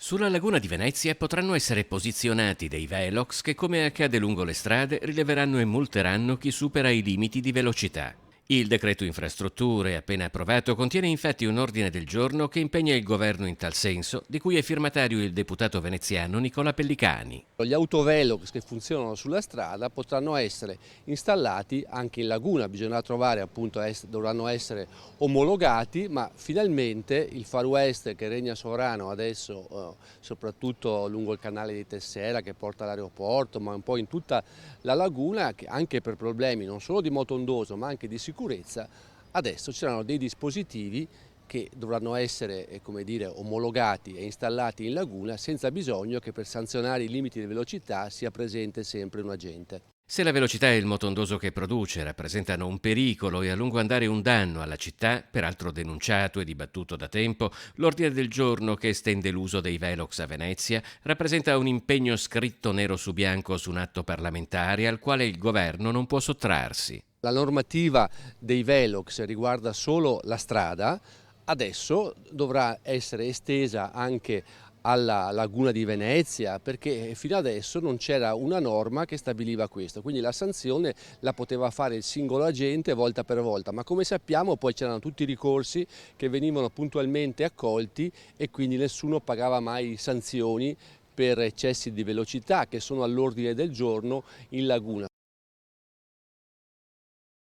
Sulla laguna di Venezia potranno essere posizionati dei velox che, come accade lungo le strade, rileveranno e multeranno chi supera i limiti di velocità. Il decreto infrastrutture appena approvato contiene infatti un ordine del giorno che impegna il governo in tal senso, di cui è firmatario il deputato veneziano Nicola Pellicani. Gli autovelox che funzionano sulla strada potranno essere installati anche in laguna, bisognerà trovare appunto, dovranno essere omologati, ma finalmente il Far West che regna sovrano adesso, soprattutto lungo il canale di Tessera che porta all'aeroporto, ma un po' in tutta la laguna, che anche per problemi non solo di moto ondoso ma anche di sicurezza, adesso ci saranno dei dispositivi che dovranno essere come dire, omologati e installati in laguna senza bisogno che per sanzionare i limiti di velocità sia presente sempre un agente. Se la velocità e il motondoso che produce rappresentano un pericolo e a lungo andare un danno alla città, peraltro denunciato e dibattuto da tempo, l'ordine del giorno che estende l'uso dei velox a Venezia rappresenta un impegno scritto nero su bianco su un atto parlamentare al quale il governo non può sottrarsi. La normativa dei velox riguarda solo la strada, adesso dovrà essere estesa anche alla laguna di Venezia perché fino adesso non c'era una norma che stabiliva questo, quindi la sanzione la poteva fare il singolo agente volta per volta, ma come sappiamo poi c'erano tutti i ricorsi che venivano puntualmente accolti e quindi nessuno pagava mai sanzioni per eccessi di velocità che sono all'ordine del giorno in laguna.